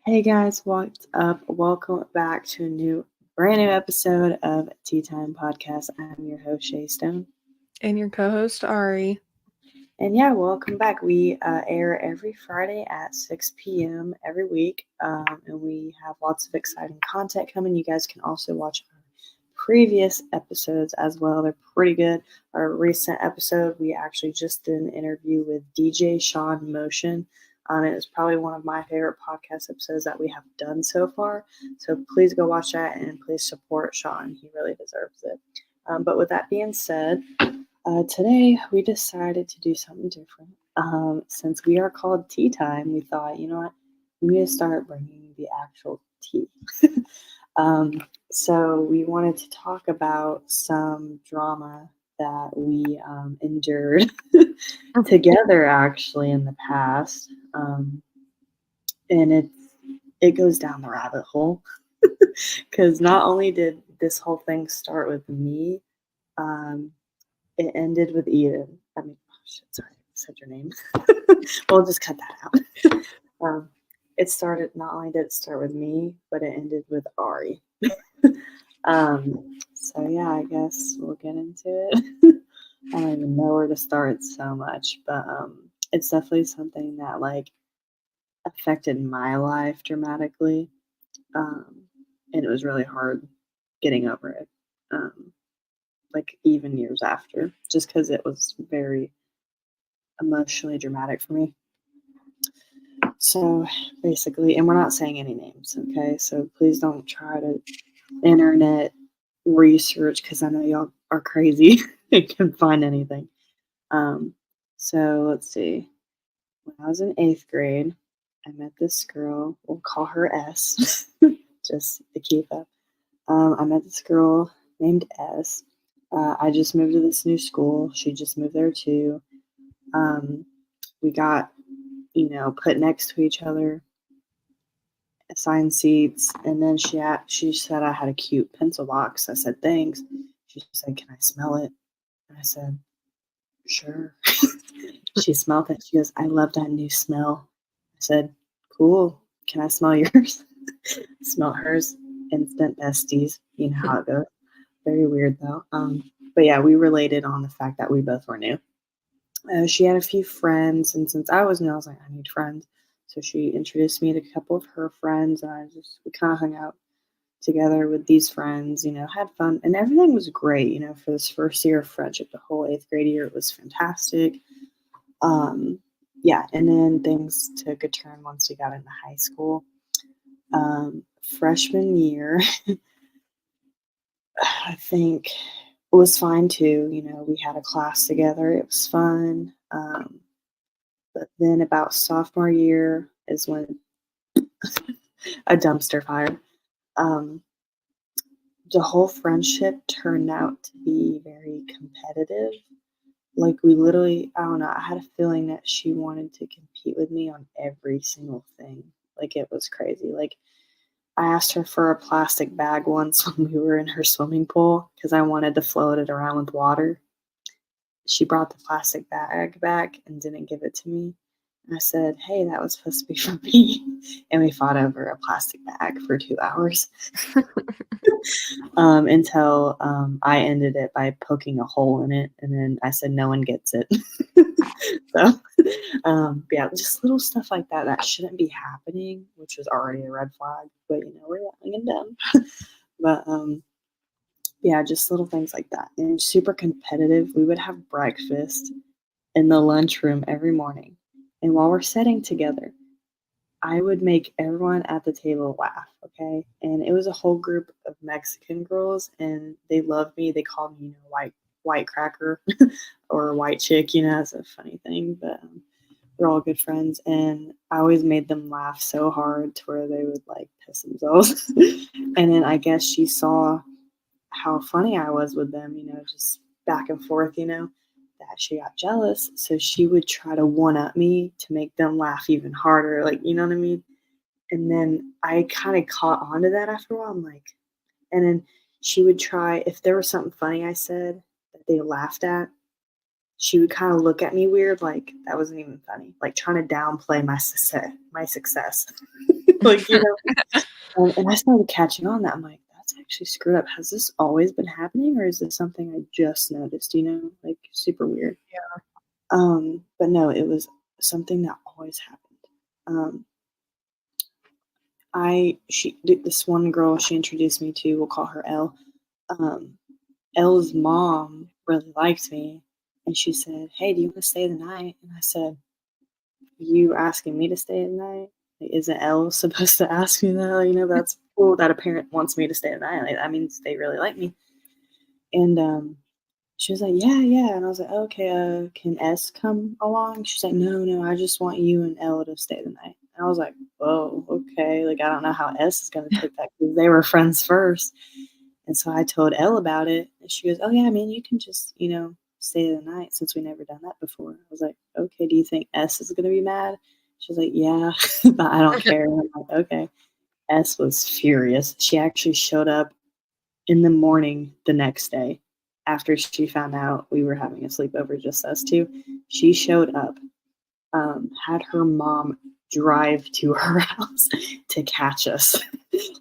Hey guys, what's up? Welcome back to a brand new episode of Tea Time Podcast. I'm your host, Shay Stone. And your co host, Ari. And yeah, welcome back. We air every Friday at 6 p.m. every week. And we have lots of exciting content coming. You guys can also watch our previous episodes as well. They're pretty good. Our recent episode, we actually just did an interview with DJ Sean Motion. It was probably one of my favorite podcast episodes that we have done so far. So please go watch that and please support Sean. He really deserves it. But with that being said, today we decided to do something different. Since we are called Tea Time, we thought, you know what, we need to start bringing the actual tea. So we wanted to talk about some drama that we endured together actually in the past. And it goes down the rabbit hole because not only did this whole thing start with me, um, it ended with Eden. I mean, oh shit, sorry, I said your name. We'll just cut that out. It started, not only did it start with me, but it ended with Ari. So yeah, I guess we'll get into it. I don't even know where to start so much, but it's definitely something that like affected my life dramatically. And it was really hard getting over it. Like even years after, just because it was very emotionally dramatic for me. So basically, and we're not saying any names, okay? So please don't try to internet research because I know y'all are crazy and can find anything. Um, so let's see. When I was in eighth grade, I met this girl. We'll call her S, just to keep up. I met this girl named S. I just moved to this new school. She just moved there too. We got, put next to each other, assigned seats, and then she said I had a cute pencil box. I said thanks. She said, "Can I smell it?" And I said, "Sure." She smelled it. She goes, "I love that new smell." I said, "Cool. Can I smell yours?" Smelled hers. Instant besties. You know how it goes. Very weird though. But yeah, we related on the fact that we both were new. She had a few friends, and since I was new, I was like, I need friends. So she introduced me to a couple of her friends, and we kind of hung out together with these friends, had fun, and everything was great, for this first year of friendship. The whole eighth grade year, it was fantastic. Um, yeah, and then things took a turn once we got into high school. Freshman year, I think it was fine too. We had a class together. It was fun. But then about sophomore year is when a dumpster fire. Um, the whole friendship turned out to be very competitive. Like we literally, I don't know, I had a feeling that she wanted to compete with me on every single thing. Like it was crazy. Like I asked her for a plastic bag once when we were in her swimming pool because I wanted to float it around with water. She brought the plastic bag back and didn't give it to me. And I said, "Hey, that was supposed to be for me." And we fought over a plastic bag for 2 hours until I ended it by poking a hole in it. And then I said, "No one gets it." So, yeah, just little stuff like that that shouldn't be happening, which was already a red flag. But, we're young and dumb. But yeah, just little things like that. And super competitive. We would have breakfast in the lunchroom every morning. And while we're sitting together, I would make everyone at the table laugh, okay? And it was a whole group of Mexican girls, and they loved me. They called me, white cracker or white chick. It's a funny thing, but we're all good friends, and I always made them laugh so hard to where they would like piss themselves. And then I guess she saw how funny I was with them, just back and forth, that she got jealous. So she would try to one up me to make them laugh even harder. Like, you know what I mean? And then I kind of caught on to that after a while. I'm like, and then she would try, if there was something funny I said that they laughed at, she would kind of look at me weird, like that wasn't even funny, like trying to downplay my success. Like, and I started catching on that. I'm like, that's actually screwed up. Has this always been happening, or is this something I just noticed? Like super weird. Yeah. But no, it was something that always happened. Um, this one girl she introduced me to, we'll call her Elle. Um, Elle's mom really liked me, and she said, "Hey, do you want to stay the night?" And I said, "You asking me to stay the night? Like, isn't Elle supposed to ask me that? Like, that's cool that a parent wants me to stay the night. Like, that means they really like me." And she was like, "Yeah, yeah." And I was like, "Okay, can S come along?" She's like, "No, no, I just want you and Elle to stay the night." And I was like, "Whoa, okay." Like, I don't know how S is going to take that because they were friends first. And so I told Elle about it, and she goes, "Oh yeah, man, you can just, stay the night since we never done that before." I was like, "Okay, do you think S is gonna be mad?" She's like, "Yeah, but I don't care." I'm like, "Okay." S was furious. She actually showed up in the morning the next day after she found out we were having a sleepover, just us two. She showed up, had her mom drive to her house to catch us.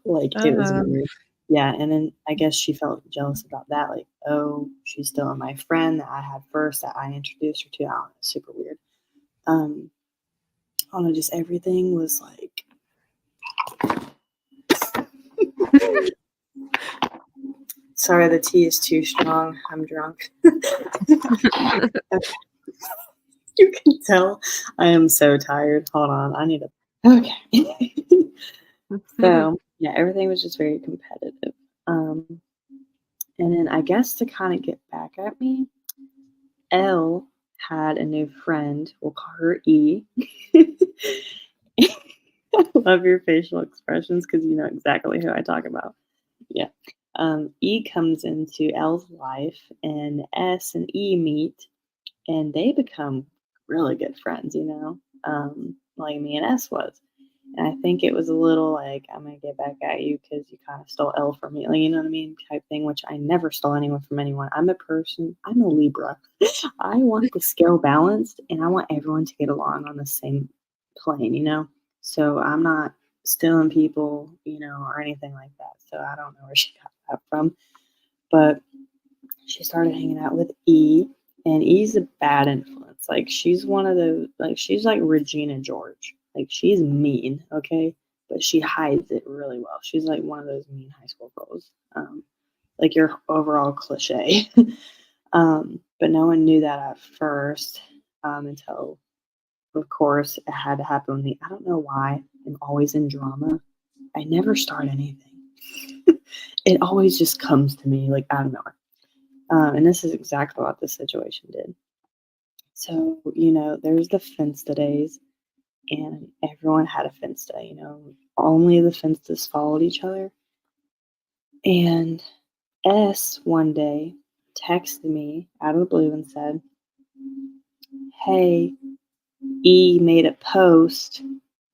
Like, it was Uh, weird. Yeah, and then I guess she felt jealous about that, like, "Oh, she's still my friend that I had first, that I introduced her to." I don't know, super weird. Um, I don't know, just everything was like sorry, the tea is too strong. I'm drunk. You can tell I am so tired. Hold on, I need a okay. So, yeah, everything was just very competitive. Um, and then I guess to kinda get back at me, Elle had a new friend, we'll call her E. I love your facial expressions because you know exactly who I talk about. Yeah. E comes into Elle's life, and S and E meet, and they become really good friends, like me and S was. And I think it was a little like, I'm gonna get back at you because you kind of stole L from me, like, you know what I mean, type thing. Which I never stole anyone from anyone. I'm a Libra. I want the scale balanced, and I want everyone to get along on the same plane. So I'm not stealing people, or anything like that. So I don't know where she got that from, but she started hanging out with E, and E's a bad influence. Like, she's one of those, like, she's like Regina George. Like, she's mean, okay? But she hides it really well. She's like one of those mean high school girls. Like your overall cliche. But no one knew that at first, until, of course, it had to happen with me. I don't know why I'm always in drama. I never start anything. It always just comes to me like out of nowhere. And this is exactly what the situation did. So, there's the Finsta days, and everyone had a Finsta. Only the Finstas followed each other. And S one day texted me out of the blue and said, "Hey, E made a post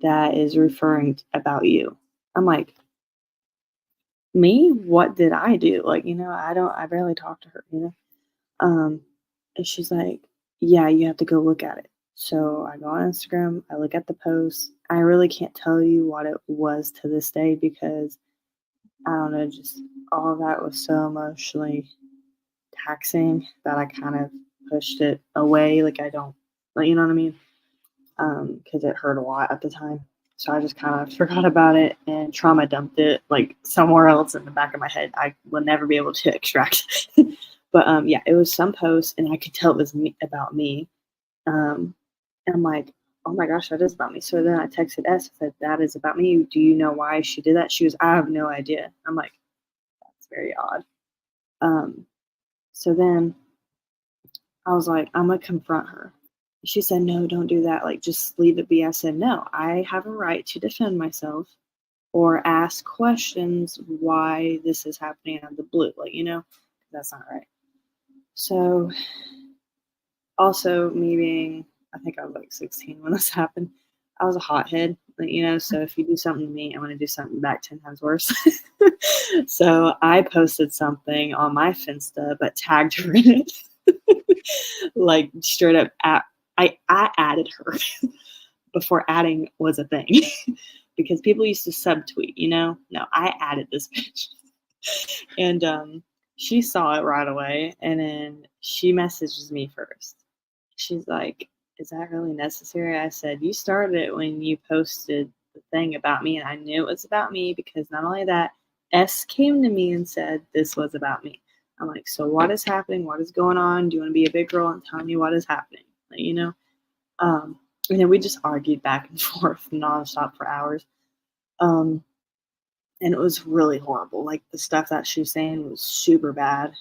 that is referring about you." I'm like, "Me? What did I do?" Like, I barely talk to her. Um, and she's like, "Yeah, you have to go look at it." So I go on Instagram, I look at the post. I really can't tell you what it was to this day because I don't know, just all of that was so emotionally taxing that I kind of pushed it away. Like, I don't, like, you know what I mean? Because it hurt a lot at the time. So I just kind of forgot about it and trauma dumped it like somewhere else in the back of my head. I will never be able to extract. But yeah, it was some post, and I could tell it was about me. And I'm like, "Oh my gosh, that is about me." So then I texted S and said, "That is about me. Do you know why she did that?" She was, "I have no idea." I'm like, "That's very odd." Um, so then I was like, "I'm gonna confront her." She said, "No, don't do that. Like, just leave it be." I said, "No, I have a right to defend myself or ask questions why this is happening out of the blue. Like, that's not right." So also, me being, I think I was like 16 when this happened. I was a hothead, so if you do something to me, I'm going to do something back 10 times worse. So I posted something on my Finsta, but tagged her in it. Like, straight up, I added her before adding was a thing. because people used to subtweet, you know? No, I added this bitch. And she saw it right away, and then she messages me first. She's like, "Is that really necessary?" I said, "You started it when you posted the thing about me, and I knew it was about me because not only that, S came to me and said this was about me." I'm like, "So what is happening? What is going on? Do you want to be a big girl and tell me what is happening?" Like, you know? Um, and then we just argued back and forth nonstop for hours. Um, and it was really horrible. Like the stuff that she was saying was super bad.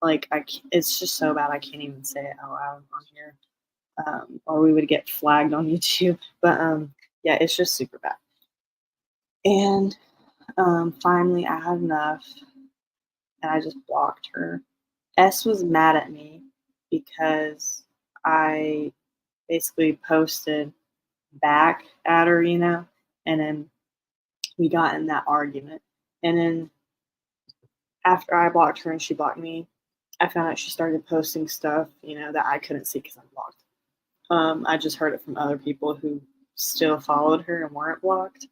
Like it's just so bad I can't even say it out loud on here, or we would get flagged on YouTube. But yeah, it's just super bad. And finally, I had enough, and I just blocked her. S was mad at me because I basically posted back at her, you know, and then we got in that argument. And then after I blocked her and she blocked me, I found out she started posting stuff, you know, that I couldn't see because I'm blocked. I just heard it from other people who still followed her and weren't blocked.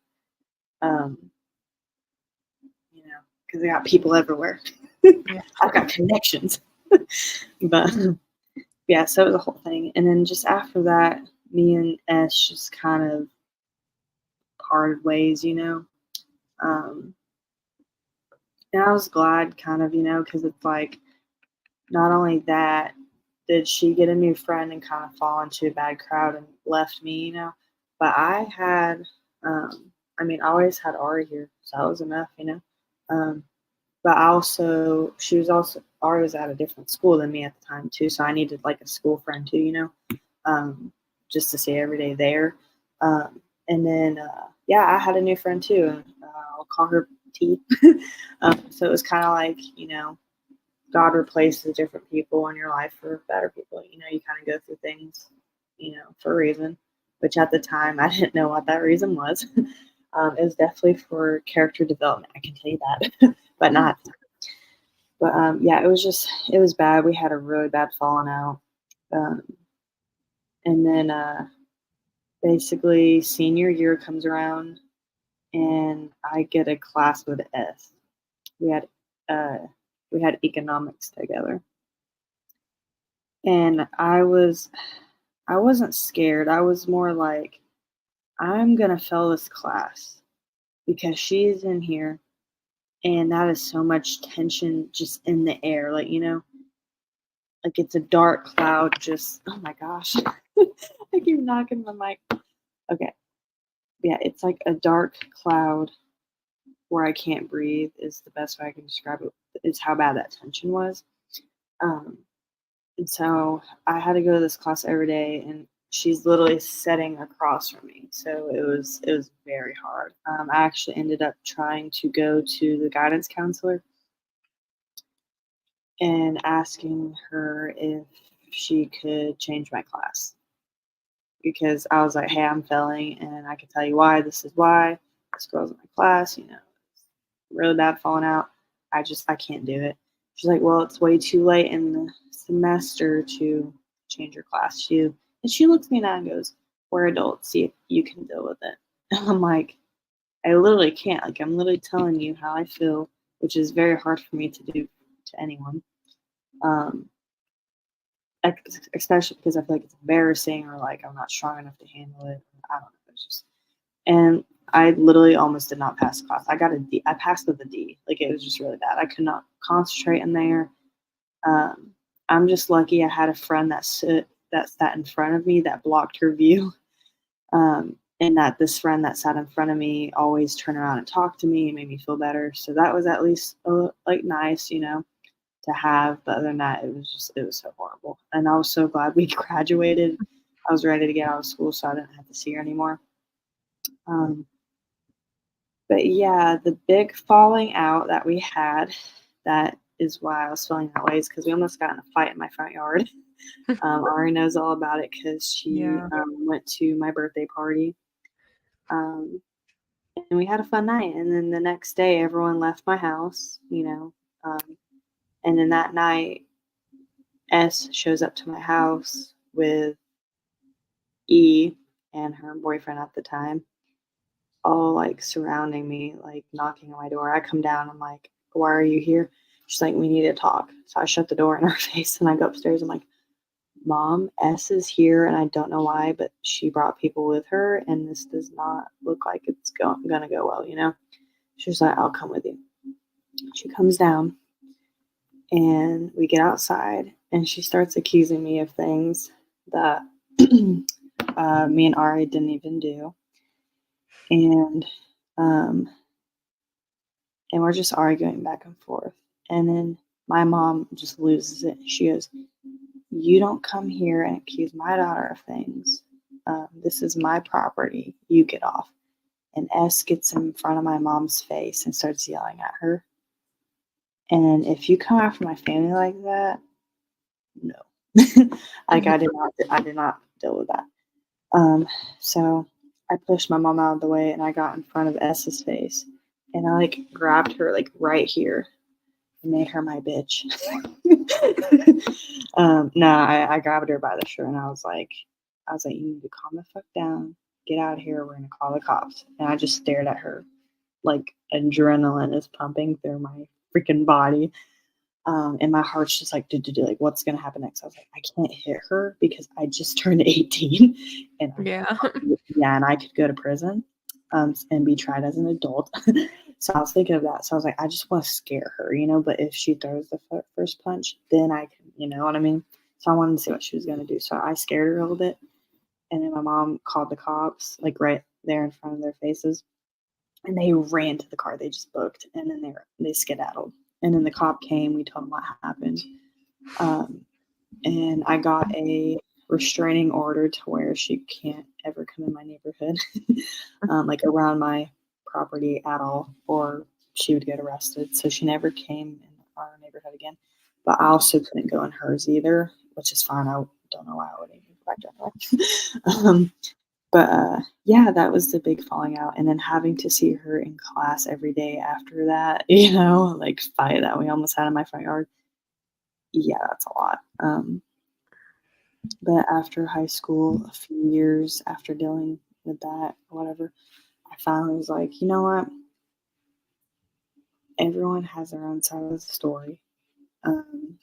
Um, you know, because I got people everywhere. Yeah. I've got connections. But yeah, so it was a whole thing. And then just after that, me and S just kind of parted ways, you know. Um, and I was glad, kind of, you know, because it's like not only that did she get a new friend and kind of fall into a bad crowd and left me, you know, but I had, I mean, I always had Ari here, so that was enough, you know. Um, but I also, she was also, Ari was at a different school than me at the time too, so I needed like a school friend too, you know, just to stay every day there. And then, yeah, I had a new friend too, and I'll call her T. So it was kind of like, you know, God replaces different people in your life for better people. You know, you kind of go through things, you know, for a reason, which at the time I didn't know what that reason was. It was definitely for character development. I can tell you that, but not. But yeah, it was bad. We had a really bad falling out. Um, and then basically, senior year comes around and I get a class with S. We had, uh, we had economics together. And I wasn't scared. I was more like, I'm gonna fail this class because she's in here and that is so much tension just in the air. Like, you know, like it's a dark cloud just oh my gosh. I keep knocking my mic. Okay. Yeah, it's like a dark cloud where I can't breathe is the best way I can describe it, is how bad that tension was. Um, And so I had to go to this class every day, and she's literally sitting across from me. So it was very hard. I actually ended up trying to go to the guidance counselor and asking her if she could change my class because I was like, "Hey, I'm failing, and I can tell you why. This is why. This girl's in my class. You know, really bad falling out. I can't do it." She's like, "Well, it's way too late in the semester to change your class too." And she looks me down and goes, "We're adults. See if you can deal with it." And I'm like, I literally can't. Like, I'm literally telling you how I feel, which is very hard for me to do to anyone. Um, Especially because I feel like it's embarrassing or like I'm not strong enough to handle it. I don't know. It's just and I literally almost did not pass class. I got a D. I passed with a D. Like it was just really bad. I could not concentrate in there. Um, I'm just lucky I had a friend that sat in front of me that blocked her view. And that this friend that sat in front of me always turned around and talked to me and made me feel better. So that was at least like nice, you know, to have. But other than that, it was so horrible. And I was so glad we graduated. I was ready to get out of school, so I didn't have to see her anymore. Um, But yeah, the big falling out that we had, that is why I was feeling that way, is because we almost got in a fight in my front yard. Ari knows all about it because she Yeah. went to my birthday party. Um, and we had a fun night. And then the next day, everyone left my house, you know. And then that night, S shows up to my house with E and her boyfriend at the time. all like surrounding me, like knocking on my door. I come down, I'm like, why are you here? She's like, we need to talk. So I shut the door in her face and I go upstairs. I'm like, Mom, S is here and I don't know why, but she brought people with her and this does not look like it's gonna go well, you know? She's like, I'll come with you. She comes down and we get outside and she starts accusing me of things that me and Ari didn't even do. And um, and we're just arguing back and forth. And then my mom just loses it. She goes, "You don't come here and accuse my daughter of things. This is my property. You get off." And S gets in front of my mom's face and starts yelling at her. And if you come after my family like that, no, like I did not deal with that. So I pushed my mom out of the way and I got in front of S's face and I like grabbed her like right here and made her my bitch. No, I grabbed her by the shirt and I was like, you need to calm the fuck down, get out of here, we're gonna call the cops. And I just stared at her like adrenaline is pumping through my freaking body. And my heart's just like, like, what's gonna happen next? I was like, I can't hit her because I just turned 18, and Yeah. yeah, and I could go to prison, and be tried as an adult. So I was thinking of that. So I was like, I just want to scare her, you know. But if she throws the first punch, then I can, you know what I mean. So I wanted to see what she was gonna do. So I scared her a little bit, and then my mom called the cops, like right there in front of their faces, and they ran to the car. They just booked, and then they skedaddled. And then the cop came. We told him what happened, and I got a restraining order to where she can't ever come in my neighborhood, like around my property at all, or she would get arrested. So she never came in our neighborhood again. But I also couldn't go in hers either, which is fine. I don't know why I would even go back to her. But yeah, that was the big falling out. And then having to see her in class every day after that, you know, like fight that we almost had in my front yard. Yeah, that's a lot. But after high school, a few years after dealing with that or whatever, I finally was like, you know what? Everyone has their own side of the story. Um,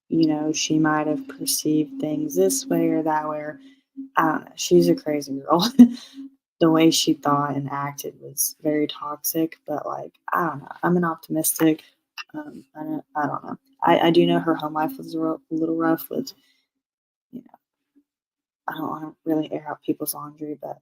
you know, she might have perceived things this way or that way, or I don't know. She's a crazy girl. The way she thought and acted was very toxic, but like, I don't know. I'm an optimistic. I don't know. I do know her home life was a little rough with, you know, I don't want to really air out people's laundry, but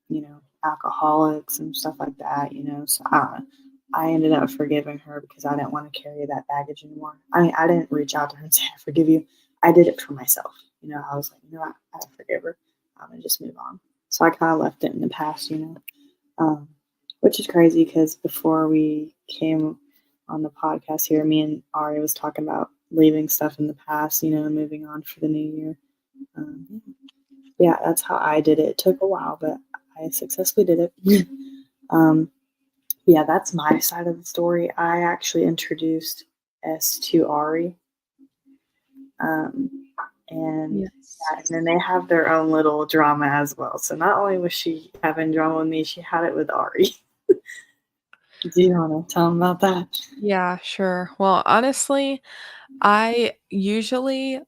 you know, alcoholics and stuff like that, you know. So I ended up forgiving her because I didn't want to carry that baggage anymore. I mean, I didn't reach out to her and say, I forgive you. I did it for myself. You know, I was like, you know what? I forgive her. I'm going to just move on. So I kind of left it in the past, you know, which is crazy because before we came on the podcast here, me and Ari was talking about leaving stuff in the past, you know, and moving on for the new year. Um, yeah, that's how I did it. It took a while, but I successfully did it. um, yeah, that's my side of the story. I actually introduced S to Ari, um, and Yes. yeah, and then they have their own little drama as well. So not only was she having drama with me, she had it with Ari. Do you want to tell them about that? Yeah, sure. Well, honestly, I usually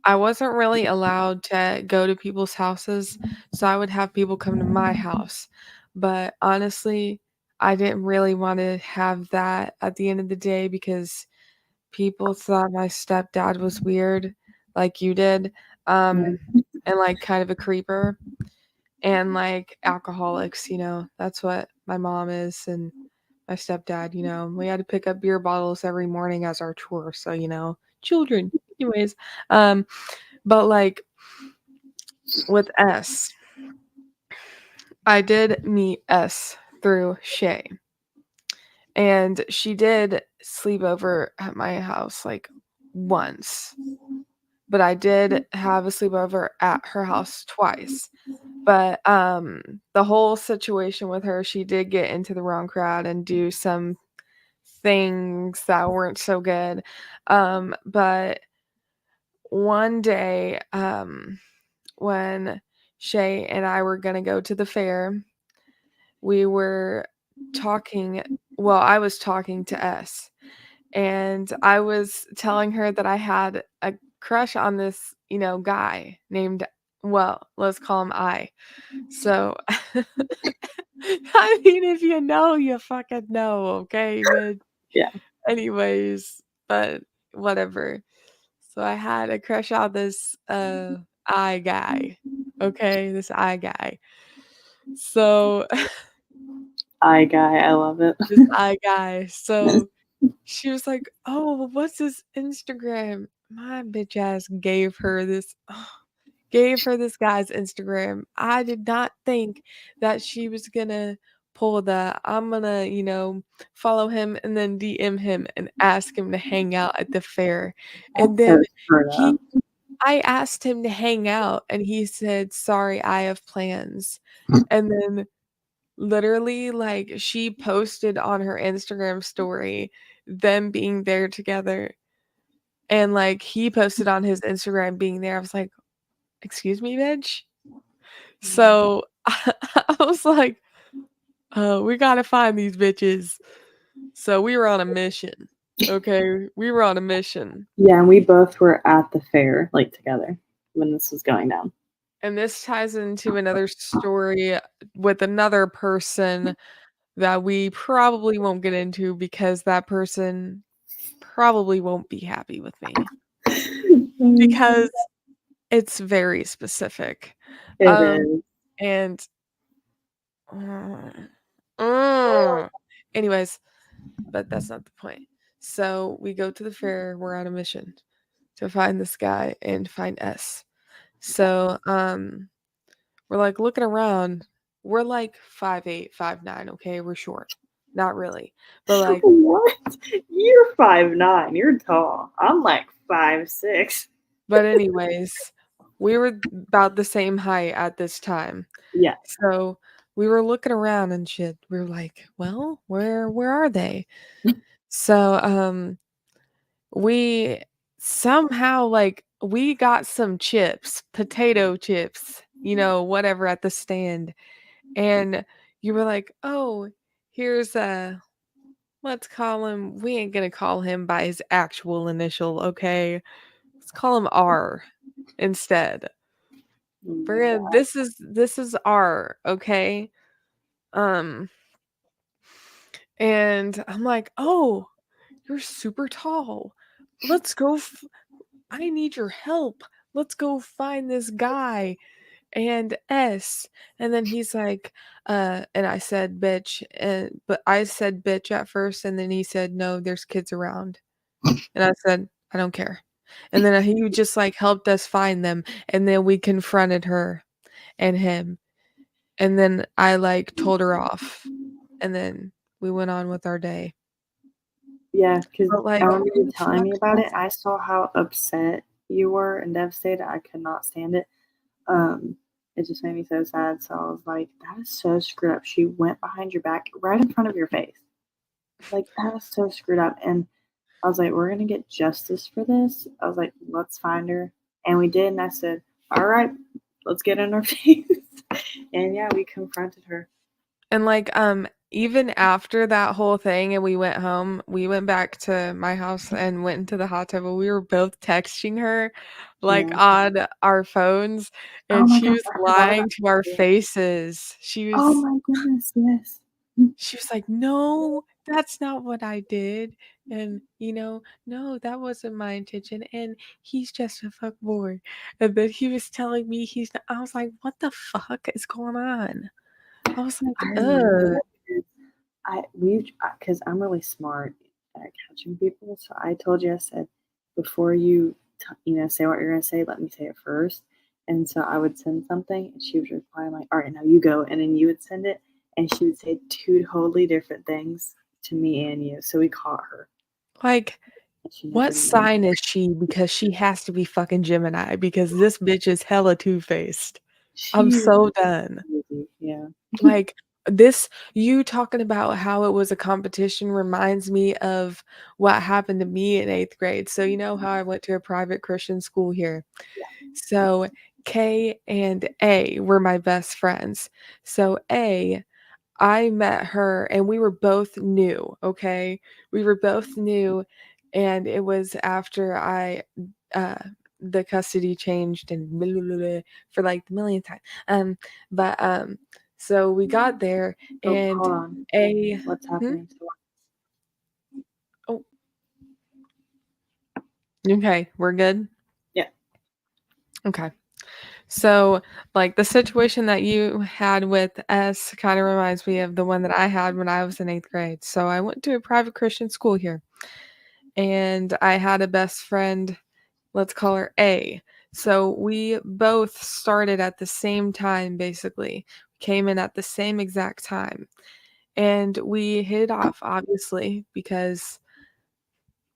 I wasn't really allowed to go to people's houses, so I would have people come to my house. But honestly, I didn't really want to have that at the end of the day because people thought my stepdad was weird, like you did, um, and like kind of a creeper and like alcoholics, that's what my mom is and my stepdad, we had to pick up beer bottles every morning as our chore. So, children. Anyways, um, but like with S, I did meet S through Shay. And she did sleep over at my house like once. But I did have a sleepover at her house twice. But the whole situation with her, she did get into the wrong crowd and do some things that weren't so good. But one day, when Shay and I were gonna go to the fair. We were talking well, I was talking to S, and I was telling her that I had a crush on this, guy named well, let's call him I. So, I mean, if you know, you fucking know, okay, but Yeah. anyways, but whatever. So I had a crush on this, I guy, okay, this I guy. So I guy, I love it. this I guy. So she was like, "Oh, what's his Instagram?" My bitch ass gave her this guy's Instagram. I did not think that she was gonna pull the I'm gonna, follow him and then DM him and ask him to hang out at the fair. And That's so then screwed he up. I asked him to hang out and he said, "Sorry, I have plans." And then literally, like, she posted on her Instagram story them being there together, and, like, he posted on his Instagram being there. I was like, "Excuse me, bitch?" So, I was like, we gotta find these bitches." So, we were on a mission, okay? We were on a mission. Yeah, and we both were at the fair, like, together when this was going down. And this ties into another story with another person that we probably won't get into because that person probably won't be happy with me because it's very specific. It Um, is. and mm, mm. Anyways, but that's not the point. So we go to the fair, we're on a mission to find this guy and find S. So, we're like looking around. We're like 5'8", 5'9", okay? We're short. Not really. But like What? You're 5'9". You're tall. I'm like 5'6". but anyways, we were about the same height at this time. Yeah. So we were looking around and shit. We were like, well, where are they? So we somehow like we got some chips, potato chips, whatever at the stand. And you were like, "Oh, here's a let's call him we ain't gonna call him by his actual initial, okay? Let's call him R instead. Oh my We're gonna god. this is R, okay?" Um, and I'm like, "Oh, you're super tall. Let's go I need your help. Let's go find this guy and S." And then he's like, and I said bitch, but I said bitch at first, and then he said, "No, there's kids around." And I said, "I don't care." And then he just like helped us find them, and then we confronted her and him, and then I like told her off, and then we went on with our day. Yeah, because But I like, remember who you the telling fuck me about it. does I saw how upset you were and devastated. I could not stand it. Um, it just made me so sad. So I was like, that is so screwed up. She went behind your back right in front of your face. Like, that is so screwed up. And I was like, we're going to get justice for this. I was like, let's find her. And we did. And I said, all right, let's get in her face. And yeah, we confronted her. And, like, even after that whole thing and we went home, we went back to my house and went into the hot tub, and we were both texting her, like, Yeah. on our phones, Oh and my she gosh, was I forgot about lying to our that. faces. She Oh was my goodness, yes. she was like, "No, that's not what I did, and, no, that wasn't my intention, and he's just a fuckboy." And then he was telling me he's not I was like, "What the fuck is going on?" I was like, I remember "Ugh." that because because I'm really smart at catching people. So I told you, I said, before you, say what you're gonna say, let me say it first. And so I would send something, and she would reply, I'm like, all right, now you go, and then you would send it, and she would say two totally different things to me and you. So we caught her, Like, and she never what knew. sign is she? Because she has to be fucking Gemini because this bitch is hella two-faced. I'm She so done. crazy, yeah. Like, this you talking about how it was a competition reminds me of what happened to me in 8th grade. So, you know how I went to a private Christian school here? So, K and A were my best friends. So A, I met her and we were both new, okay? We were both new, and it was after uh the custody changed and blah, blah, blah, blah, for like the millionth time. But so we got there Oh, and hold on. A What's hmm? happening? Oh, okay, we're good. Yeah. Okay. So, like, the situation that you had with S kind of reminds me of the one that I had when I was in 8th grade. So, I went to a private Christian school here, and I had a best friend, let's call her A. So, we both started at the same time, basically. Came in at the same exact time. And we hit it off, obviously, because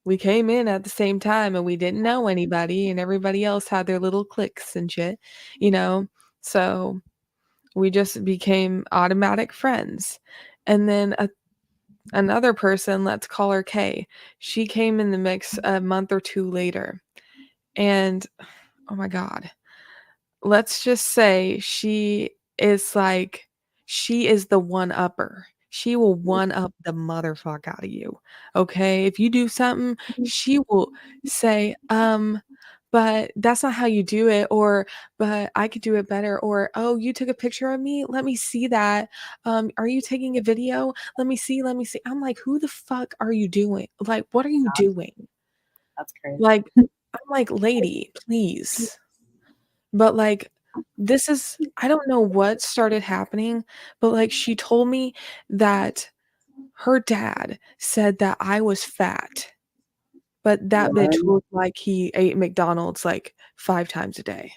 we came in at the same time and we didn't know anybody, and everybody else had their little cliques and shit, you know? So we just became automatic friends. And then another person, let's call her Kay, she came in the mix a month or two later. And oh my God, let's just say she is the one upper. She will one up the motherfuck out of you. Okay. If you do something, she will say, but that's not how you do it, or but I could do it better, or oh, you took a picture of me, let me see that. Are you taking a video? Let me see. I'm like, who the fuck are you doing? Like, what are you doing? That's crazy. Like, I'm like, lady, please. But, like, this is I don't know what started happening, but, like, she told me that her dad said that I was fat, but that bitch What? looked like he ate McDonald's, like, 5 times a day.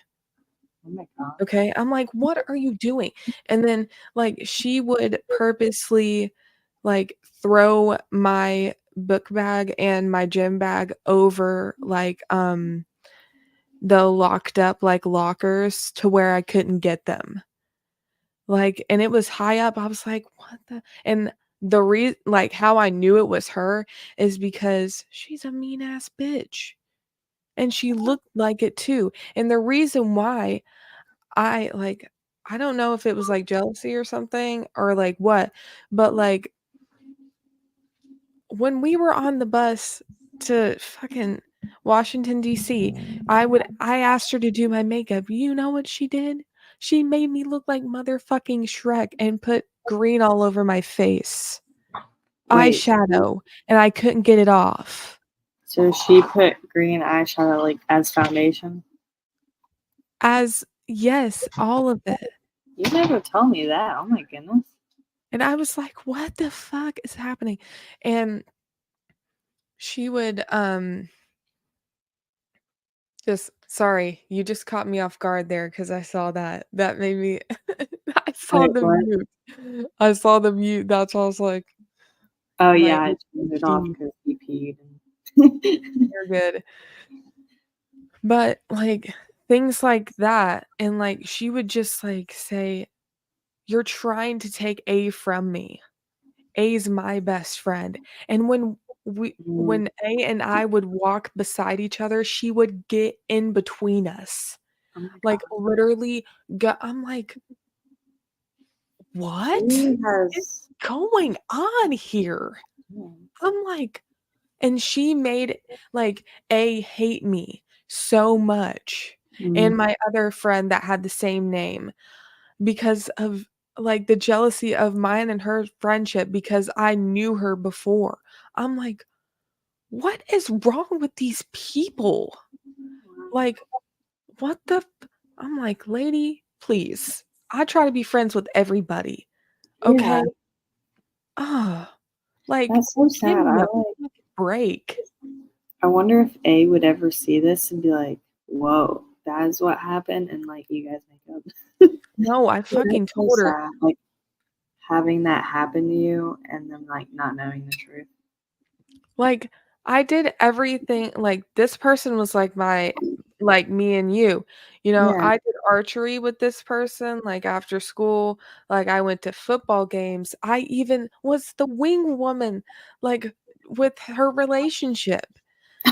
Oh my god. Okay? I'm like, "What are you doing?" And then, like, she would purposely, like, throw my book bag and my gym bag over, like, the locked up, like, lockers to where I couldn't get them. Like, and it was high up. I was like, "What the?" And like, how I knew it was her is because she's a mean ass bitch, and she looked like it too. And the reason why I don't know if it was, like, jealousy or something or, like, what, but, like, when we were on the bus to fucking Washington, DC, I asked her to do my makeup. You know what she did? She made me look like motherfucking Shrek and put green all over my face. Wait, Eyeshadow, and I couldn't get it off. so she put green eyeshadow like as foundation? Yes, all of it. You never tell me that. Oh my goodness. And I was like, "What the fuck is happening?" And she would, just sorry, you just caught me off guard there because I saw that. That made me I saw Wait, the what? mute. I saw the mute, that's why I was like, Oh "My yeah, I turned it off she because he peed. And you're good." But, like, things like that, and, like, she would just, like, say, "You're trying to take A from me. A's my best friend." And mm, when A and I would walk beside each other, she would get in between us. oh my Like, god. literally I'm like, "What He is has going on here?" mm, I'm like and she made, like, A hate me so much, mm, and my other friend that had the same name because of, like, the jealousy of mine and her friendship because I knew her before. I'm like, "What is wrong with these people?" Like, what the f I'm like, "Lady, please." I try to be friends with everybody, yeah, okay? Ugh, like, that's so give sad. me a fucking break. I wonder if A would ever see this and be like, "Whoa, that is what happened," and like you guys make up. No, I That's fucking so told her, sad. Like having that happen to you and then like not knowing the truth. like, I did everything like, this person was like me and you know, Yeah. I did archery with this person, like, after school, like, I went to football games, I even was the wing woman, like, with her relationship,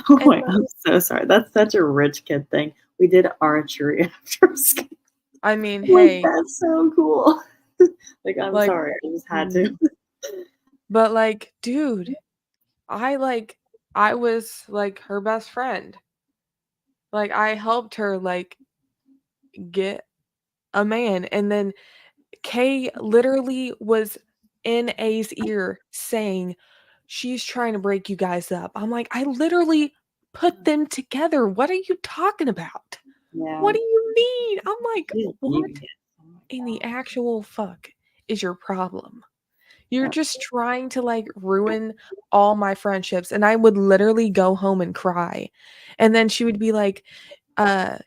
Oh and, my, like I'm so sorry. That's such a rich kid thing. We did archery after school. I mean, Like, hey, that's so cool. Like, I'm like, sorry, I just had mm, to. but like, dude, I was like her best friend. Like, I helped her like get a man, and then Kay literally was in A's ear saying, "She's trying to break you guys up." I'm like, "I literally put them together. What are you talking about? What Yeah, do you mean?" I'm like, she's "What devious. Oh my in the gosh. actual fuck is your problem? You're Yep. just trying to, like, ruin all my friendships," and I would literally go home and cry, and then she would be like, uh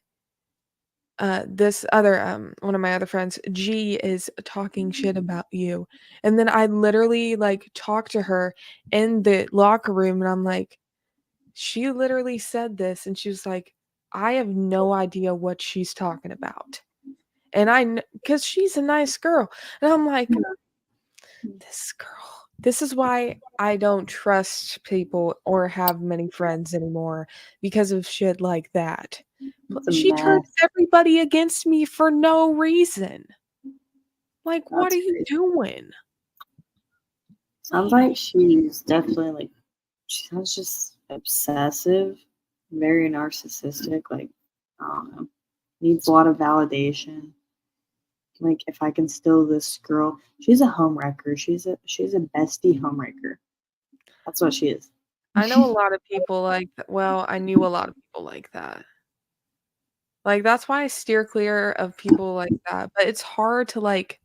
this other one of my other friends, G, is talking shit about you. And then I literally like talked to her in the locker room and I'm like, she literally said this and she was like, I have no idea what she's talking about. And because she's a nice girl. And I'm like, this girl, this is why I don't trust people or have many friends anymore because of shit like that. It's a She turned mess. everybody against me for no reason. Like, what are That's you crazy. doing? Sounds like she's definitely like she sounds just obsessive, very narcissistic, like I don't know. Needs a lot of validation. Like if I can steal this girl, she's a homewrecker. She's a bestie homewrecker. That's what she is. I know a lot of people like well, I knew a lot of people like that. Like, that's why I steer clear of people like that, but it's hard to, like,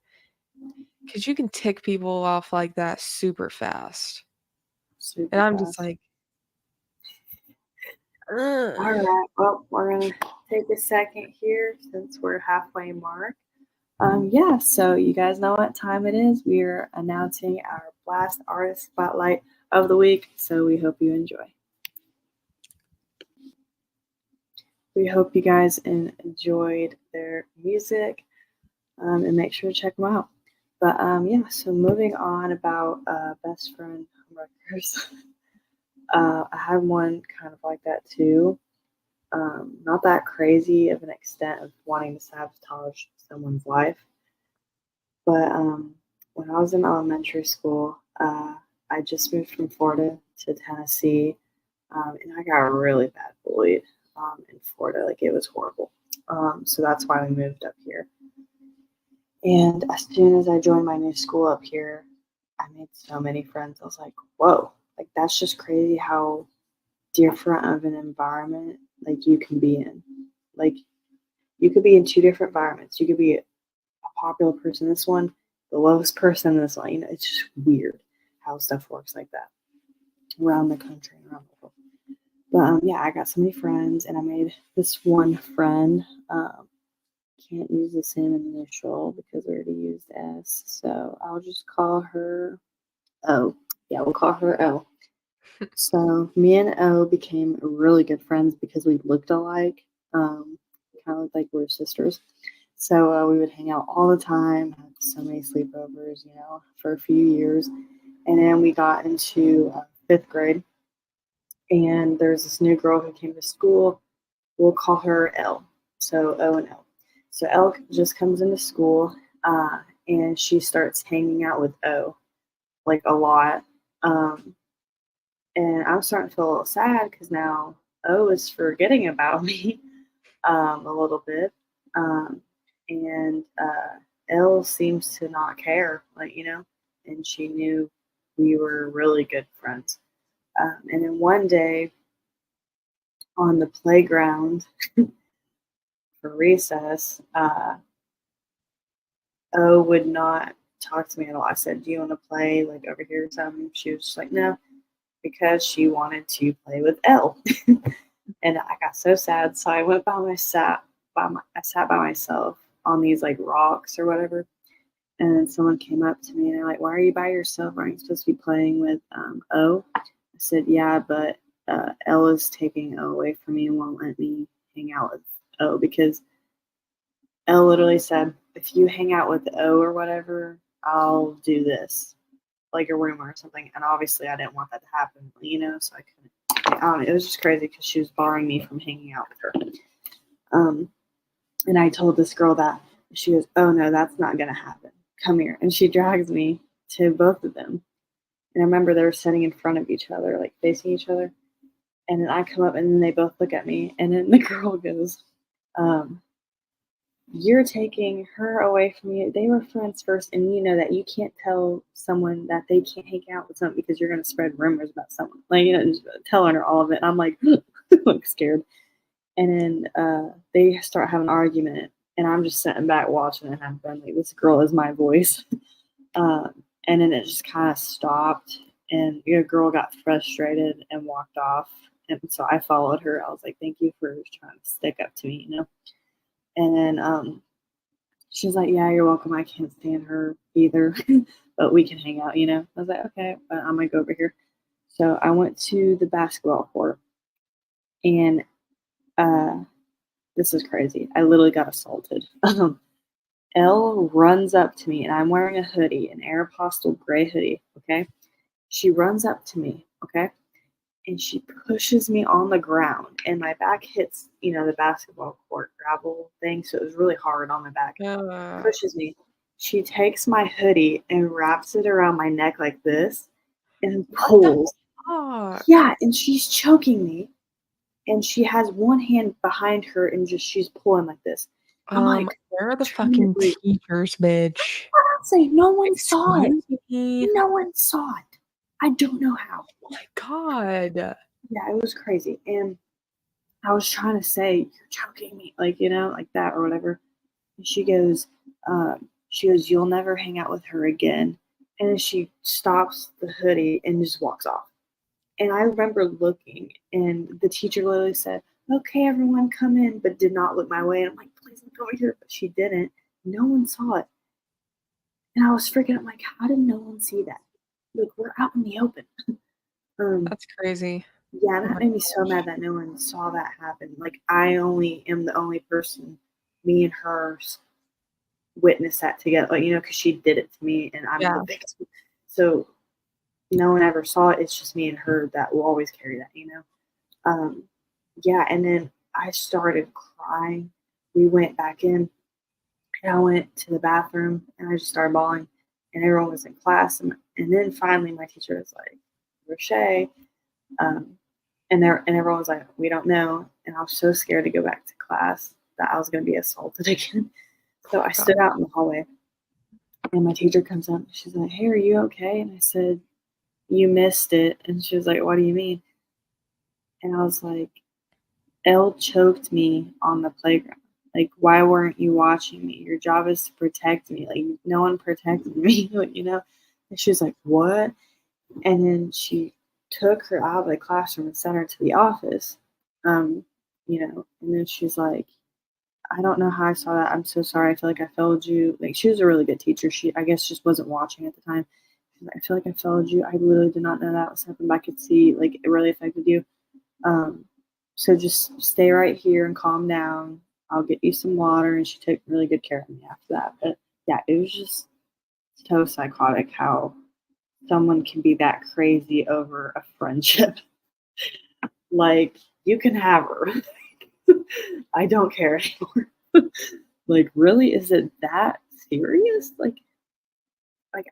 because you can tick people off like that super fast, and Super I'm just fast. like, "Ugh." All right. Well, we're gonna take a second here since we're halfway mark. Yeah, so you guys know what time it is. We're announcing our Blast Artist Spotlight of the Week, so we hope you enjoy. We hope you guys enjoyed their music and make sure to check them out. But yeah, so moving on about best friend records. I had one kind of like that too. Not that crazy of an extent of wanting to sabotage someone's life. But when I was in elementary school, I just moved from Florida to Tennessee, and I got really bad bullied in Florida. Like it was horrible. So that's why we moved up here. And as soon as I joined my new school up here, I made so many friends. I was like, whoa, like that's just crazy how different of an environment like you can be in. Like you could be in two different environments. You could be a popular person in this one, the lowest person in this one. You know, it's just weird how stuff works like that around the country and around the world. But yeah, I got so many friends, and I made this one friend. Can't use the same initial because we already used S, so I'll just call her O. Yeah, we'll call her O. So me and O became really good friends because we looked alike. Kind of looked like we were sisters. So we would hang out all the time, have so many sleepovers, you know, for a few years. And then we got into fifth grade, and there's this new girl who came to school. We'll call her L. So O and L. So L just comes into school, and she starts hanging out with O like a lot. Um, and I'm starting to feel a little sad because now O is forgetting about me a little bit. Um, and Elle seems to not care, like, you know, and she knew we were really good friends. And then one day on the playground for recess, O would not talk to me at all. I said, "Do you want to play like over here or something?" She was just like, "No," because she wanted to play with Elle. And I got so sad, so I went I sat by myself on these like rocks or whatever. And then someone came up to me and they're like, "Why are you by yourself? Aren't you supposed to be playing with O?" I said, "Yeah, but Ella's taking O away from me and won't let me hang out with O because Elle literally said, if you hang out with O or whatever, I'll do this, like a rumor or something." And obviously, I didn't want that to happen, you know, so I couldn't. I don't know, it was just crazy because she was barring me from hanging out with her. Um, and I told this girl that. She goes, "Oh no, that's not gonna happen. Come here." And she drags me to both of them. And I remember they were sitting in front of each other, like facing each other. And then I come up and then they both look at me. And then the girl goes, um, "You're taking her away from you. They were friends first, and you know that you can't tell someone that they can't hang out with someone because you're going to spread rumors about someone." Like, just telling her all of it. And I'm like, like scared. And then they start having an argument. And I'm just sitting back watching it happen. Like, this girl is my voice. And then it just kind of stopped. And the girl got frustrated and walked off. And so I followed her. I was like, "Thank you for trying to stick up to me, you know?" And then she's like, "Yeah, you're welcome. I can't stand her either, but we can hang out, you know?" I was like, "Okay, but I'm going to go over here." So I went to the basketball court, and uh, this is crazy. I literally got assaulted. Elle runs up to me, and I'm wearing a hoodie, an Aeropostale gray hoodie, okay? She runs up to me, okay? And she pushes me on the ground, and my back hits, the basketball court gravel thing, so it was really hard on my back. Uh, Pushes me. She takes my hoodie and wraps it around my neck like this and what the pulls. fuck? Yeah, and she's choking me, and she has one hand behind her and she's pulling like this. I'm like Where are the trying to fucking breathe. teachers, bitch? I say no one saw it. Excuse me? No one saw it. I don't know how. Oh my god. Yeah, it was crazy. And I was trying to say, "You're choking me," like, like that or whatever. And she goes, "You'll never hang out with her again." And then she stops the hoodie and just walks off. And I remember looking, and the teacher literally said, "Okay, everyone come in," but did not look my way. And I'm like, "Please look over here." But she didn't. No one saw it. And I was freaking out, like, how did no one see that? Like, we're out in the open. Um, That's crazy. yeah, Oh that my made me so gosh. mad that no one saw that happen. Like, I only am the only person, me and her witnessed that together, like, because she did it to me and I'm the Yeah. victim. So no one ever saw it. It's just me and her that will always carry that. Um, yeah, and then I started crying. We went back in, and I went to the bathroom, and I just started bawling, and everyone was in class, and then finally my teacher was like, "Roche," um, and everyone was like, "We don't know," and I was so scared to go back to class that I was going to be assaulted again. So I God. stood out in the hallway, and my teacher comes up, and she's like, "Hey, are you okay?" And I said, "You missed it," and she was like, "What do you mean?" And I was like, "Elle choked me on the playground. Like, why weren't you watching me? Your job is to protect me. Like, no one protected me, And she was like, "What?" And then she took her out of the classroom and sent her to the office. And then she's like, "I don't know how I saw that. I'm so sorry. I feel like I failed you." Like, she was a really good teacher. She, I guess, just wasn't watching at the time. She's like, "I feel like I failed you. I literally did not know that was happening. But I could see, like, it really affected you. Um, so just stay right here and calm down. I'll get you some water." And she took really good care of me after that. But yeah, it was just so psychotic how someone can be that crazy over a friendship. Like, you can have her. I don't care anymore. Like, really? Is it that serious? Like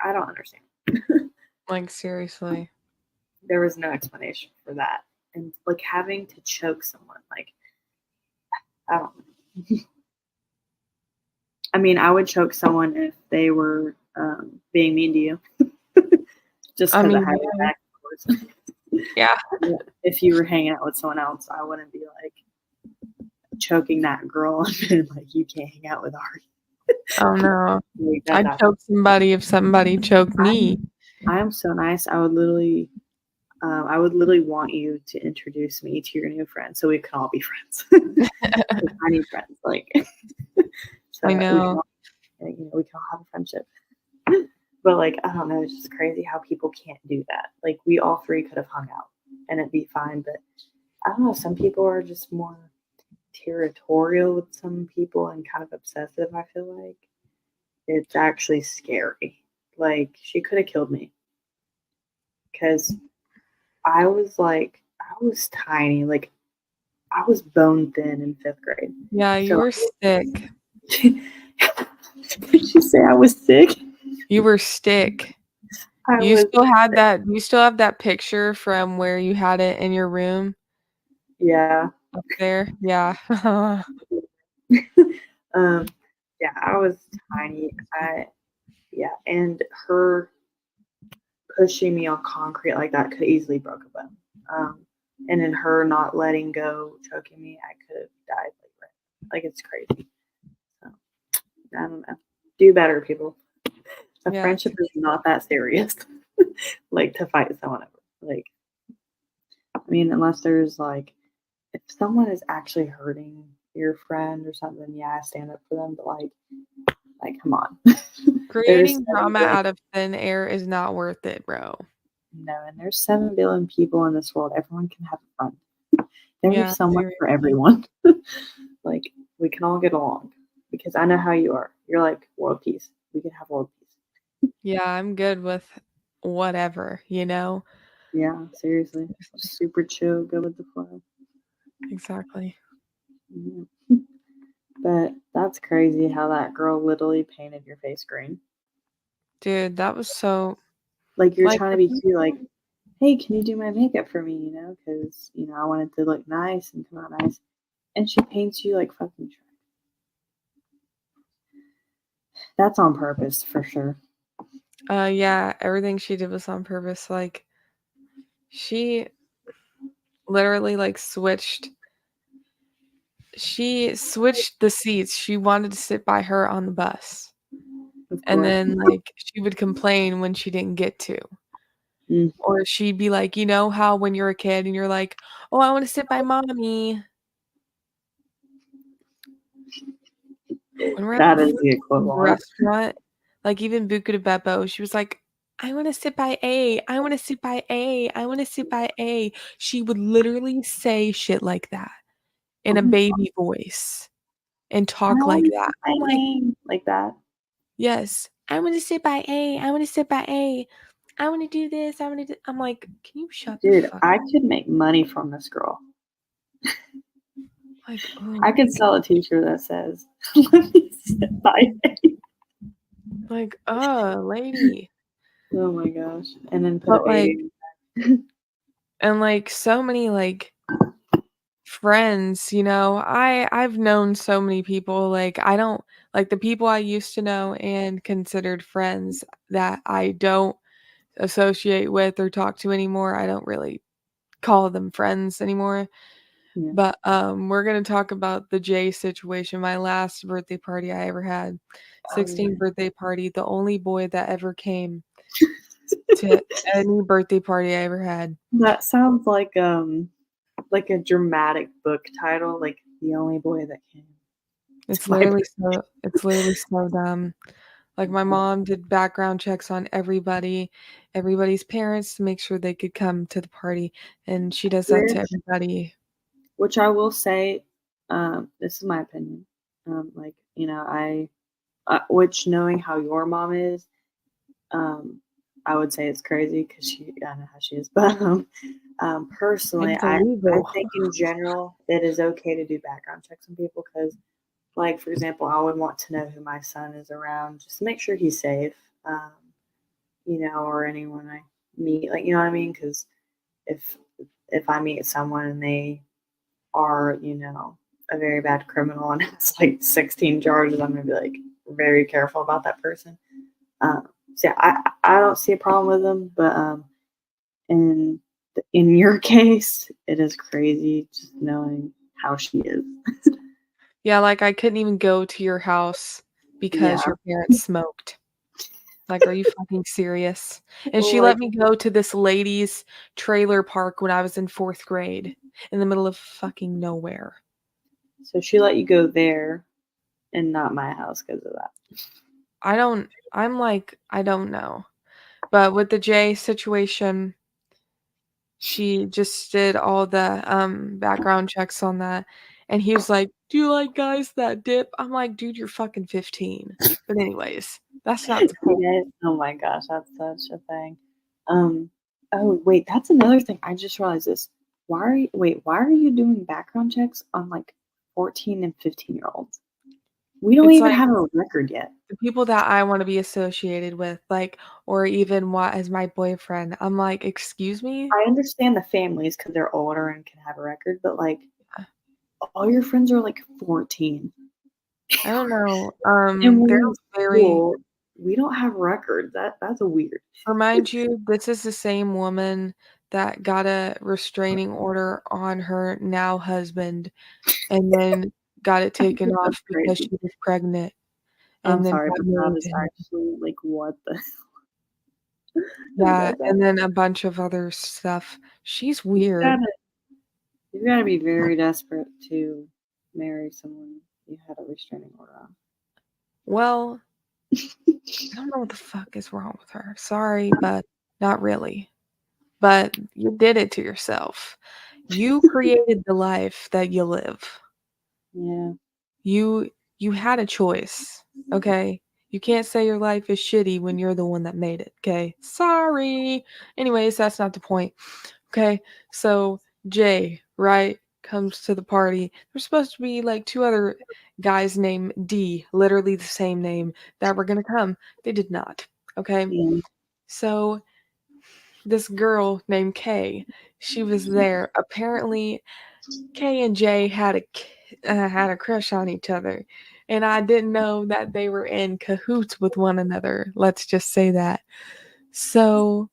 I don't understand. Like, seriously. There was no explanation for that. And like having to choke someone, like I don't know. I mean, I would choke someone if they were being mean to you, just I because I mean, have your yeah. back, of course. Yeah. Yeah. If you were hanging out with someone else, I wouldn't be like choking that girl and being like, "You can't hang out with Ari." Oh, no. Like, that's I'd not. choke somebody if somebody choked me. I'm so nice. I would literally want you to introduce me to your new friend so we can all be friends. 'Cause I need friends, like, so I we can know. all, we can all have a friendship. But like, I don't know, it's just crazy how people can't do that. Like, we all three could have hung out and it'd be fine. But I don't know, some people are just more territorial with some people and kind of obsessive. I feel like it's actually scary. Like, she could have killed me because I was tiny. Like, I was bone thin in 5th grade. Yeah, you So were sick. did you say I was sick? You were sick. I You was still had that you still have that picture from where you had it in your room yeah. up there? Yeah. um yeah, I was tiny. Yeah, and her pushing me on concrete like that could easily broke a bone. And then her not letting go, choking me, I could have died like it's crazy. So I don't know. Do better, people. A Yeah, friendship is not that serious. Like to fight someone over. Like, I mean, unless there's like, if someone is actually hurting your friend or something, yeah, I stand up for them. But like, come on. There's creating 7 drama billion, out of thin air is not worth it, bro. no, and there's 7 billion people in this world. Everyone can have fun. Yeah, There's someone for seriously. everyone. Like, we can all get along because I know how you are. You're like world peace. We can have world peace. Yeah, I'm good with whatever, you know? Yeah, seriously. Seriously. Super chill, go with the flow. Exactly. Mhm. But that's crazy how that girl literally painted your face green. Dude, that was so Like, you're like trying to the be cute, like, people hey, can you do my makeup for me? Because, I wanted to look nice and come out nice. And she paints you like fucking trash. That's on purpose for sure. yeah, everything she did was on purpose. Like she literally like switched the seats. She wanted to sit by her on the bus. Of And course. then like she would complain when she didn't get to. Mm, Or she'd be like, you know how when you're a kid and you're like, "Oh, I want to sit by mommy." When we're at that is we were the at the equivalent. restaurant, like even Buca de Beppo, she was like, "I wanna sit by A. I wanna sit by A. I wanna sit by A." She would literally say shit like that in Oh a my baby voice and God, I talk like want to that. sit by I'm like, A. Like that. "Yes, I wanna sit by A. I wanna sit by A. I wanna do this. I wanna do." I'm like, "Can you shut the Dude, fuck." I could make money from this girl. Like, oh I my could sell a god. t-shirt that says, "Let me sit by A." Like, lady." Oh my gosh. And then put a But, like baby. and, like, so many, like, friends, you know, I've known so many people, like, I don't like, the people I used to know and considered friends that I don't associate with or talk to anymore, I don't really call them friends anymore. Yeah. But, we're gonna talk about the Jay situation, my last birthday party I ever had. Oh, yeah. 16th birthday party, the only boy that ever came to any birthday party I ever had. That sounds like a dramatic book title, like The Only Boy That Came to My It's literally so dumb. Like, my Birthday. mom did background checks on everybody's parents to make sure they could come to the party, and she does that to everybody. Which I will say, this is my opinion. Like, which knowing how your mom is, um, I would say it's crazy because I know how she is. But personally, It's I illegal. think in general it is okay to do background checks on people because, like, for example, I would want to know who my son is around just to make sure he's safe, or anyone I meet, like, you know what I mean? Because if I meet someone and they are, a very bad criminal and has like 16 charges, I'm gonna be like very careful about that person. So yeah, I don't see a problem with them, but in in your case, it is crazy just knowing how she is. Yeah, like, I couldn't even go to your house Yeah, because your parents smoked. Like, are you fucking serious? And she like let me go to this lady's trailer park when I was in 4th grade in the middle of fucking nowhere. so she let you go there and not my house because of that. I don't know. But with the Jay situation, she just did all the, background checks on that, and he was like, "Do you like guys that dip?" I'm like, "Dude, you're fucking 15." But anyways, that's not the point. Yes. Oh my gosh, that's such a thing. Um, oh wait, that's another thing. I just realized this. why are you doing background checks on like 14 and 15-year-olds? We don't It's even like have a record yet. the people that I wanna be associated with, like, or even what as my boyfriend, I'm like, "Excuse me?" I understand the families because they're older and can have a record, but like all your friends are like 14 I don't know, and we're they're in very school. We don't have records. That's a weird. remind you, this is the same woman that got a restraining order on her now husband and then got it I taken think off that's because crazy. she was pregnant I'm and then sorry, got but that married is to him. actually like what the Yeah, that and then a bunch of other stuff. She's you've weird. gotta you've gotta be very desperate to marry someone you had a restraining order on. Well, I don't know what the fuck is wrong with her. Sorry, but not really. But you did it to yourself. You created the life that you live. Yeah. You had a choice, okay? You can't say your life is shitty when you're the one that made it, okay? Sorry. Anyways, that's not the point. Okay, so Jay, right, comes to the party. There's supposed to be like two other guys named D, literally the same name, that were gonna come. They did not. Okay, Yeah. so this girl named Kay, she was there. Apparently, Kay and Jay had a crush on each other, and I didn't know that they were in cahoots with one another. Let's just say that. So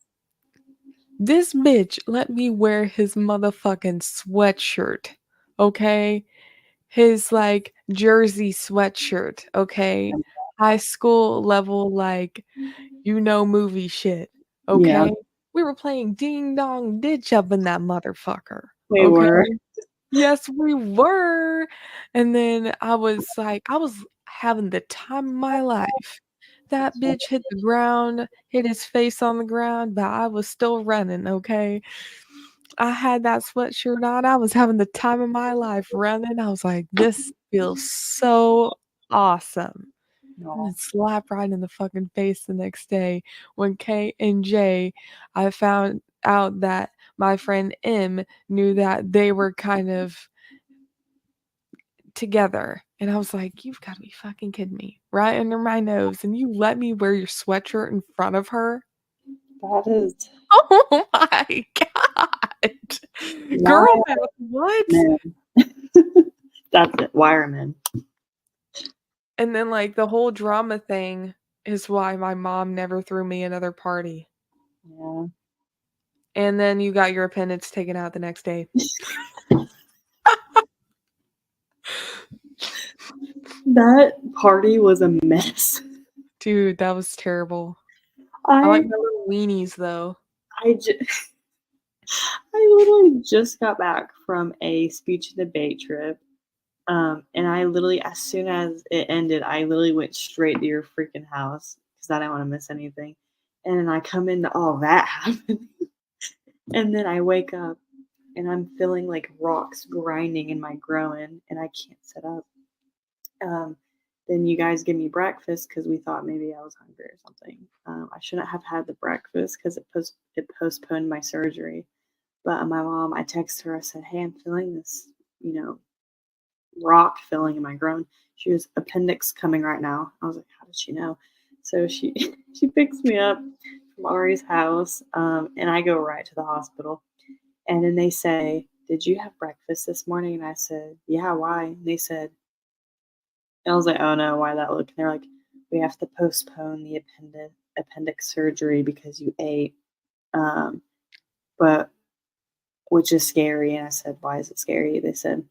this bitch let me wear his motherfucking sweatshirt, okay? His, like, jersey sweatshirt, okay? High school level, like, movie shit, Yeah. okay? We were playing ding dong ditch up in that motherfucker, We okay? were. Yes, we were, and then I was having the time of my life. That bitch hit the ground, hit his face on the ground, but I was still running, okay? I had that sweatshirt on, I was having the time of my life running, I was like, "This feels so awesome." And then No. slap right in the fucking face the next day when K and J I found out that my friend M knew that they were kind of together, and I was like, "You've gotta be fucking kidding me." Right under my nose, and you let me wear your sweatshirt in front of her? That is Oh my god. Girl why math, what? men. That's it. Why are men? And then, like, the whole drama thing is why my mom never threw me another party. Yeah. And then you got your appendix taken out the next day. That party was a mess. Dude, that was terrible. I like I my little weenies, though. I ju I literally just got back from a speech and debate trip, and I literally as soon as it ended, I literally went straight to your freaking house because I didn't wanna miss anything, and then I come into all that happening, and then I wake up and I'm feeling like rocks grinding in my groin, and I can't sit up. Um, then you guys give me breakfast because we thought maybe I was hungry or something. I shouldn't have had the breakfast because it postponed my surgery. But my mom, I texted her. I said, "Hey, I'm feeling this, you know, rock filling in my groin." She was appendix coming right now. I was like, "How did she know?" So she she picks me up from Ari's house, and I go right to the hospital. And then they say, "Did you have breakfast this morning?" And I said, "Yeah, why?" And they said, and I was like, "Oh no, why that look?" And they're like, "We have to postpone the appendix surgery because you ate." Um, but which is scary. And I said, "Why is it scary?" They said,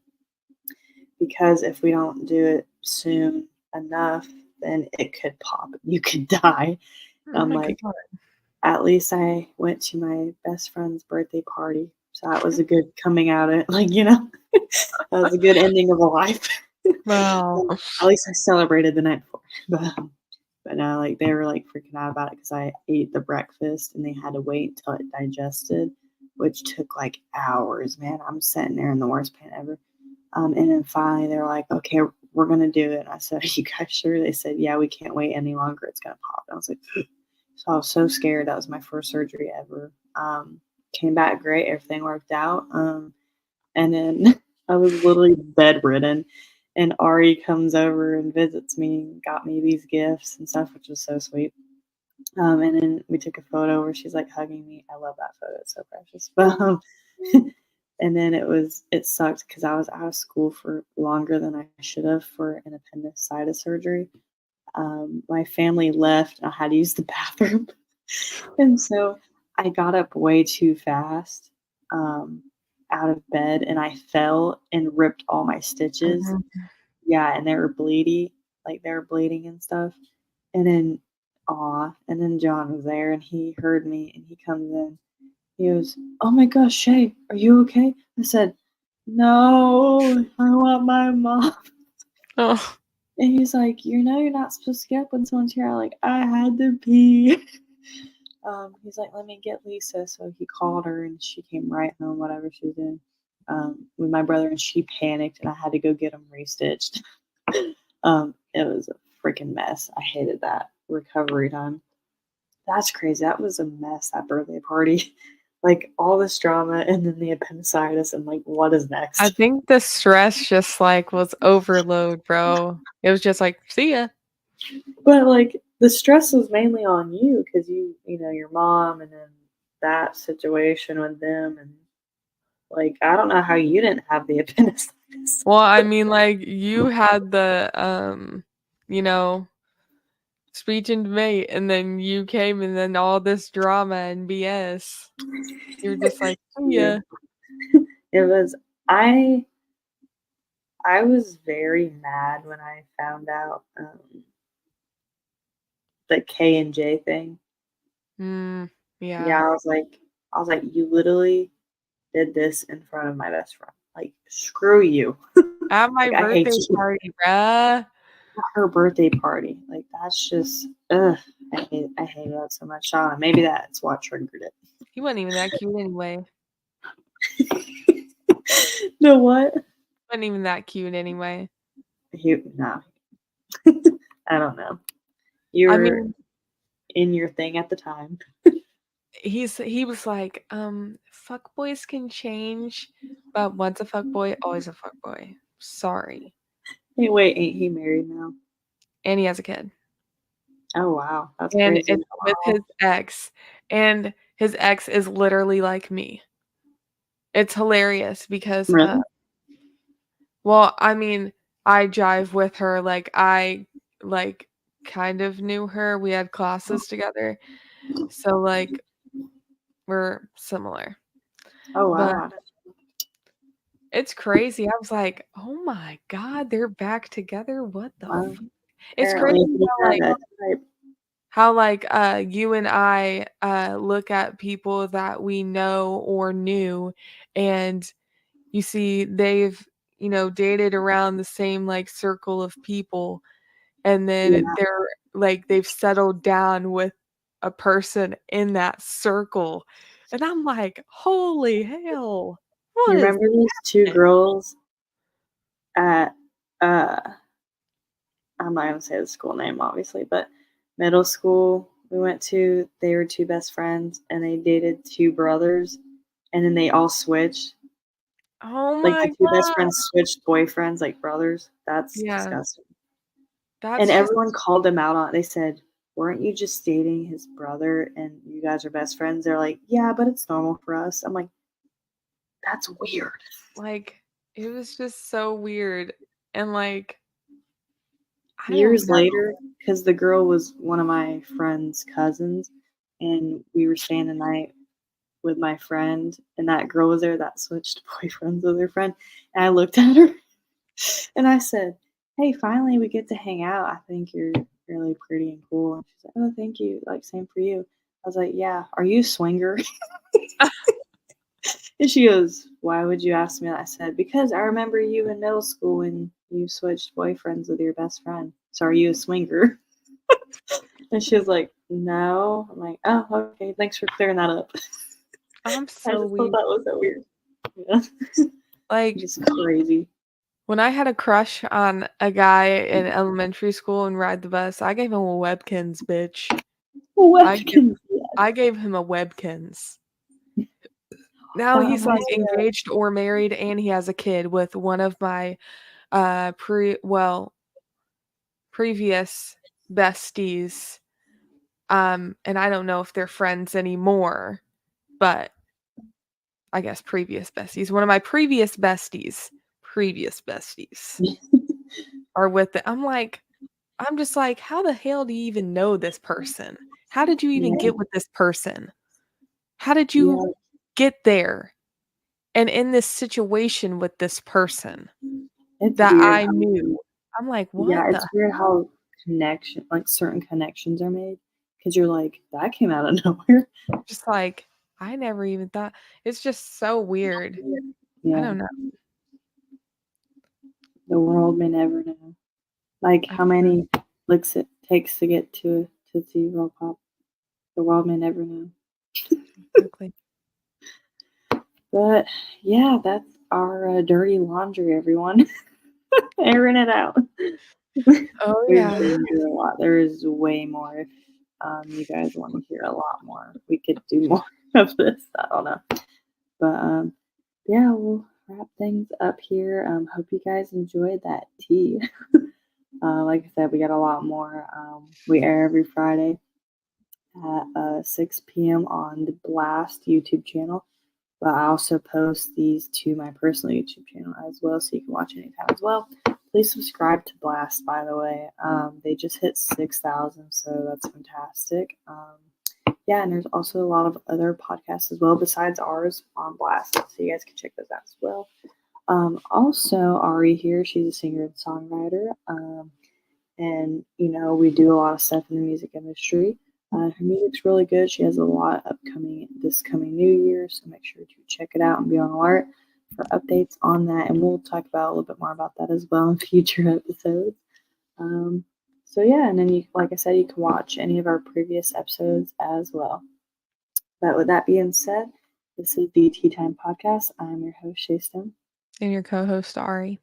"Because if we don't do it soon enough, then it could pop. You could die." Oh I'm my like, god. at least I went to my best friend's birthday party. So that was a good coming out of it. Like, that was a good ending of a life. Wow. At least I celebrated the night before. But no, like they were like freaking out about it because I ate the breakfast and they had to wait until it digested, which took like hours. Man, I'm sitting there in the worst pain ever. And then finally they're like, "Okay, we're gonna do it." And I said, "Are you guys sure?" They said, "Yeah, we can't wait any longer. It's gonna pop." And I was like, so I was so scared. That was my first surgery ever. came back great. Everything worked out. And then I was literally bedridden, and Ari comes over and visits me and got me these gifts and stuff, which was so sweet. And then we took a photo where she's like hugging me. I love that photo; it's so precious. But and then it sucked because I was out of school for longer than I should have for an appendicitis surgery. My family left. I had to use the bathroom, and so I got up way too fast out of bed, and I fell and ripped all my stitches. Mhm. Yeah, and they were bleedy, like they were bleeding and stuff. And then, and then John was there, and he heard me, and he comes in. He goes, "Oh my gosh, Shay, are you okay?" I said, "No, I want my mom." Oh, And he's like, "You know, you're not supposed to get up when someone's here." I'm like, "I had to pee." He's like, "Let me get Lisa." So he called her, and she came right home, whatever she was doing, with my brother, and she panicked, and I had to go get him restitched. It was a freaking mess. I hated that recovery time. That's crazy. That was a mess, that birthday party. Like, all this drama and then the appendicitis and, like, what is I next? think the stress just, like, was overload, bro. It was just like, "See ya." But, like, the stress was mainly on you because you know, your mom and then that situation with them and, like, I don't know how you didn't have the appendicitis. Well, I mean, like, you had the, you know, speech and debate, and then you came, and then all this drama and BS. You were just like, "See Yeah. ya." It was I I was very mad when I found out, the K&J thing. Mm, Yeah, yeah. I was like, "You literally did this in front of my best friend. Like, screw you." At my Like, "I hate birthday you." party, bruh. At her birthday party. Like, that's just ugh, I hate that so much. Shauna, maybe that's what triggered it. He wasn't even that cute anyway. No, what? Wasn't even that cute anyway. No. I don't know. You I were mean, in your thing at the time. he was like, "Fuckboys can change, but once a fuckboy, always a fuckboy. Sorry." Hey, wait, ain't he married now? And he has a kid. Oh, wow. That's And crazy. it's with his ex, and his ex is literally like me. It's hilarious because, Really? well, I mean, I jive with her, like, like, kind of knew her, we had classes together, so, like, we're similar. Oh, But wow. it's crazy, I was like, "Oh my god, they're back together, what the Wow. f." It's crazy Apparently he how, had like that type. you and I, look at people that we know or knew, and you see they've, dated around the same, like, circle of people, and then Yeah. they're like, they've settled down with a person in that circle, and I'm like, "Holy hell, You what is remember these 2 happening?" girls at, uh I'm not gonna say the school name, obviously, but middle school we went to, they were 2 best friends, and they dated 2 brothers, and then they all switched. Oh Like, my the 2 best god. friends switched boyfriends like brothers. That's Yeah, disgusting. And that's just everyone called them out on it. They said, "Weren't you just dating his brother and you guys are best friends?" They're like, "Yeah, but it's normal for us." I'm like, "That's weird." like, it was just so weird, and, like, I don't Years know. later, because the girl was one of my friend's cousins, and we were staying the night with my friend, and that girl was there that switched boyfriends with her friend, and I looked at her and I said, "Hey, finally we get to hang out. I think you're really pretty and cool." And she's like, "Oh, thank you. Like, same for you." I was like, "Yeah. Are you a swinger?" And she goes, "Why would you ask me that?" I said, "Because I remember you in middle school when you switched boyfriends with your best friend. So are you a swinger?" And she was like, "No." I'm like, "Oh, okay. Thanks for clearing that up." I'm I so just thought weird. that was so weird. Yeah. Like, Just crazy. when I had a crush on a guy in elementary school and ride the bus, I gave him a Webkins, bitch. I give Webkins, yes. I gave him a Webkins. Now That he's, like, reminds me of engaged or married, and he has a kid with one of my, previous besties, and I don't know if they're friends anymore, but I guess previous besties. One of my previous besties are with it. I'm just like, "How the hell do you even know this person? How did you even yeah, get with this person? How did you yeah, get there and in this situation with this person it's that weird I how knew?" I'm like, "What yeah, the" it's weird how certain connections are made because 'cause you're like, "That came out of nowhere." just like, I never even thought it's just so weird. I Yeah, don't know. the world may never know. Like, I how many licks it takes to get to a Tootsie Roll Pop. The world may never know. exactly. But, yeah, that's our, dirty laundry, everyone. Airing it out. Oh, We've yeah. been through a lot. There is way more if, you guys wanna hear a lot more. We could do more of this. I don't know. But, yeah, we'll wrap things up here. Hope you guys enjoyed that tea. Like I said, we got a lot more. We air every Friday at 6 p.m. on the Blast YouTube channel. But I also post these to my personal YouTube channel as well, so you can watch anytime as well. Please subscribe to Blast, by the way. They just hit 6,000, so that's fantastic. Yeah, and there's also a lot of other podcasts as well besides ours on Blast, so you guys can check those out as well. Also, Ari here, she's a singer and songwriter. And we do a lot of stuff in the music industry. Her music's really good. She has a lot upcoming this coming new year, so make sure to check it out and be on alert for updates on that. And we'll talk about a little bit more about that as well in future episodes. Um, so yeah, and then like I said, you can watch any of our previous episodes as well. But with that being said, this is the Tea Time Podcast. I'm your host, Shay Stone. And your co-host, Ari.